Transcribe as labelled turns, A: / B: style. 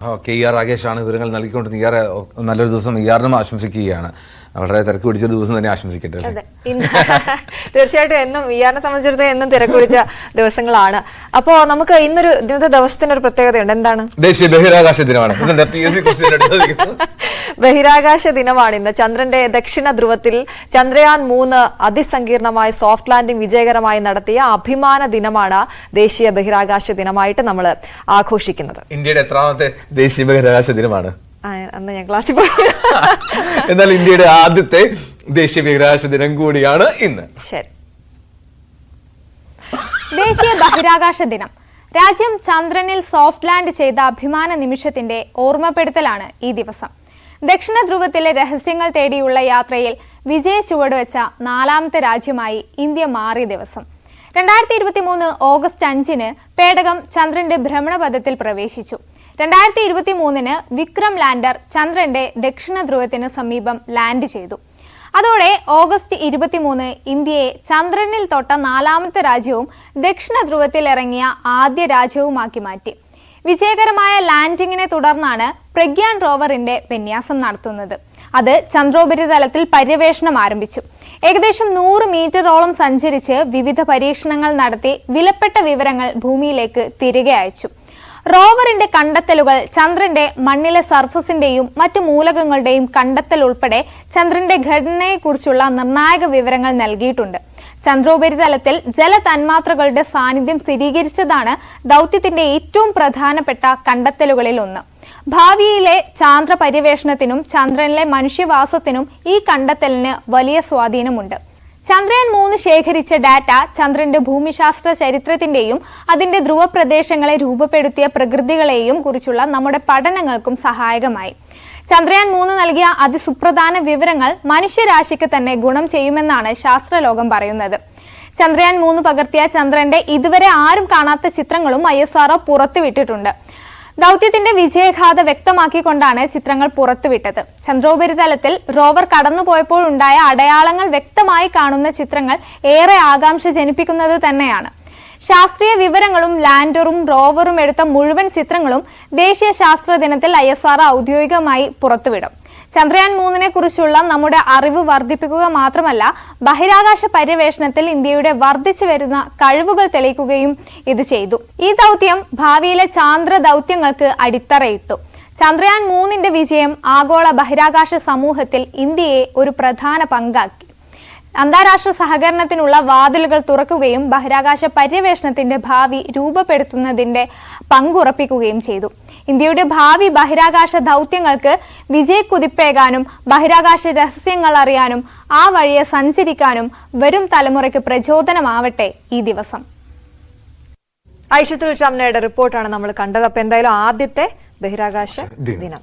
A: KR രാകേഷാണ് വിവരങ്ങൾ നൽകിക്കൊണ്ട് നല്ലൊരു ദിവസം ഇയാറിനും ആശംസിക്കുകയാണ്. വളരെ തിരക്ക് പിടിച്ച ദിവസം തന്നെ ആശംസിക്കട്ടെ.
B: തീർച്ചയായിട്ടും എന്നും ഇയാറിനെ സംബന്ധിച്ചിടത്തോളം എന്നും തിരക്ക് പിടിച്ച ദിവസങ്ങളാണ്. അപ്പോ നമുക്ക് ഇന്നത്തെ ദിവസത്തിന് ഒരു പ്രത്യേകതയുണ്ട്. എന്താണ്?
A: ദേശീയ ബഹിരാകാശ ദിനമാണ്.
B: ബഹിരാകാശ ദിനമാണ് ഇന്ന്. ചന്ദ്രന്റെ ദക്ഷിണ ധ്രുവത്തിൽ ചന്ദ്രയാൻ 3 അതിസങ്കീർണമായ സോഫ്റ്റ് ലാൻഡിംഗ് വിജയകരമായി നടത്തിയ അഭിമാന ദിനമാണ് ദേശീയ ബഹിരാകാശ ദിനമായിട്ട് നമ്മൾ ആഘോഷിക്കുന്നത്.
A: ഇന്ത്യയുടെ എത്രാമത്തെ ദേശീയ ബഹിരാകാശ ദിനമാണ്?
B: അന്ന് ഞാൻ ക്ലാസ്സിൽ പോയി.
A: എന്നാൽ ഇന്ത്യയുടെ ആദ്യത്തെ ദേശീയ ബഹിരാകാശ ദിനം കൂടിയാണ് ഇന്ന്.
B: ശരി.
C: ദേശീയ ബഹിരാകാശ ദിനം രാജ്യം ചന്ദ്രനിൽ സോഫ്റ്റ് ലാൻഡ് ചെയ്ത അഭിമാന നിമിഷത്തിന്റെ ഓർമ്മപ്പെടുത്തലാണ് ഈ ദിവസം. ദക്ഷിണ ധ്രുവത്തിലെ രഹസ്യങ്ങൾ തേടിയുള്ള യാത്രയിൽ വിജയ ചുവടുവെച്ച 4ാമത്തെ രാജ്യമായി ഇന്ത്യ മാറിയ ദിവസം. 2023 ഓഗസ്റ്റ് 5-ന് പേടകം ചന്ദ്രന്റെ ഭ്രമണപഥത്തിൽ പ്രവേശിച്ചു. 2023 വിക്രം ലാൻഡർ ചന്ദ്രന്റെ ദക്ഷിണ ധ്രുവത്തിന് സമീപം ലാൻഡ് ചെയ്തു. അതോടെ ഓഗസ്റ്റ് 23 ഇന്ത്യയെ ചന്ദ്രനിൽ തൊട്ട 4ാമത്തെ രാജ്യവും ദക്ഷിണ ധ്രുവത്തിൽ ഇറങ്ങിയ ആദ്യ രാജ്യവുമാക്കി മാറ്റി. വിജയകരമായ ലാൻഡിങ്ങിനെ തുടർന്നാണ് പ്രഗ്യാൻ റോവറിന്റെ വിന്യാസം നടത്തുന്നത്. അത് ചന്ദ്രോപരിതലത്തിൽ പര്യവേഷണം ആരംഭിച്ചു. ഏകദേശം 100 മീറ്ററോളം സഞ്ചരിച്ച് വിവിധ പരീക്ഷണങ്ങൾ നടത്തി വിലപ്പെട്ട വിവരങ്ങൾ ഭൂമിയിലേക്ക് തിരികെ അയച്ചു. റോവറിന്റെ കണ്ടെത്തലുകൾ ചന്ദ്രന്റെ മണ്ണിലെ സർഫസിന്റെയും മറ്റു മൂലകങ്ങളുടെയും കണ്ടെത്തൽ ഉൾപ്പെടെ ചന്ദ്രന്റെ ഘടനയെക്കുറിച്ചുള്ള നിർണായക വിവരങ്ങൾ നൽകിയിട്ടുണ്ട്. ചന്ദ്രോപരിതലത്തിൽ ജല തന്മാത്രകളുടെ സാന്നിധ്യം സ്ഥിരീകരിച്ചതാണ് ദൗത്യത്തിന്റെ ഏറ്റവും പ്രധാനപ്പെട്ട കണ്ടെത്തലുകളിൽ ഒന്ന്. ഭാവിയിലെ ചാന്ദ്ര പര്യവേഷണത്തിനും ചന്ദ്രനിലെ മനുഷ്യവാസത്തിനും ഈ കണ്ടെത്തലിന് വലിയ സ്വാധീനമുണ്ട്. ചന്ദ്രയാൻ 3 ശേഖരിച്ച ഡാറ്റ ചന്ദ്രന്റെ ഭൂമിശാസ്ത്ര ചരിത്രത്തിന്റെയും അതിന്റെ ധ്രുവ പ്രദേശങ്ങളെ രൂപപ്പെടുത്തിയ പ്രകൃതികളെയും കുറിച്ചുള്ള നമ്മുടെ പഠനങ്ങൾക്കും സഹായകമായി. ചന്ദ്രയാൻ 3 നൽകിയ അതിസുപ്രധാന വിവരങ്ങൾ മനുഷ്യരാശിക്ക് തന്നെ ഗുണം ചെയ്യുമെന്നാണ് ശാസ്ത്രലോകം പറയുന്നത്. ചന്ദ്രയാൻ 3 പകർത്തിയ ചന്ദ്രന്റെ ഇതുവരെ ആരും കാണാത്ത ചിത്രങ്ങളും ISRO പുറത്തുവിട്ടിട്ടുണ്ട്. ദൗത്യത്തിന്റെ വിജയഗാഥ വ്യക്തമാക്കിക്കൊണ്ടാണ് ചിത്രങ്ങൾ പുറത്തുവിട്ടത്. ചന്ദ്രോപരിതലത്തിൽ റോവർ കടന്നുപോയപ്പോഴുണ്ടായ അടയാളങ്ങൾ വ്യക്തമായി കാണുന്ന ചിത്രങ്ങൾ ഏറെ ആകാംക്ഷ ജനിപ്പിക്കുന്നത് തന്നെയാണ്. ശാസ്ത്രീയ വിവരങ്ങളും ലാൻഡറും റോവറും എടുത്ത മുഴുവൻ ചിത്രങ്ങളും ദേശീയ ശാസ്ത്ര ദിനത്തിൽ ISRO ഔദ്യോഗികമായി പുറത്തുവിടും. ചന്ദ്രയാൻ 3-നെ കുറിച്ചുള്ള നമ്മുടെ അറിവ് വർദ്ധിപ്പിക്കുക മാത്രമല്ല, ബഹിരാകാശ പര്യവേഷണത്തിൽ ഇന്ത്യയുടെ വർദ്ധിച്ചു വരുന്ന കഴിവുകൾ തെളിയിക്കുകയും ഇത് ചെയ്തു. ഈ ദൗത്യം ഭാവിയിലെ ചാന്ദ്ര ദൗത്യങ്ങൾക്ക് അടിത്തറയിട്ടു. ചന്ദ്രയാൻ 3-ന്റെ വിജയം ആഗോള ബഹിരാകാശ സമൂഹത്തിൽ ഇന്ത്യയെ ഒരു പ്രധാന പങ്കാക്കി. അന്താരാഷ്ട്ര സഹകരണത്തിനുള്ള വാതിലുകൾ തുറക്കുകയും ബഹിരാകാശ പര്യവേഷണത്തിന്റെ ഭാവി രൂപപ്പെടുത്തുന്നതിന്റെ പങ്കുറപ്പിക്കുകയും ചെയ്തു. ഇന്ത്യയുടെ ഭാവി ബഹിരാകാശ ദൗത്യങ്ങൾക്ക് വിജയക്കുതിപ്പേകാനും ബഹിരാകാശ രഹസ്യങ്ങൾ അറിയാനും ആ വഴിയെ സഞ്ചരിക്കാനും വരും തലമുറയ്ക്ക് പ്രചോദനമാവട്ടെ ഈ ദിവസം.
B: ഐഷത്തുൽ ഷംനയുടെ റിപ്പോർട്ടാണ് നമ്മൾ കണ്ടത്. അപ്പൊ എന്തായാലും ആദ്യത്തെ ബഹിരാകാശ ദിനം.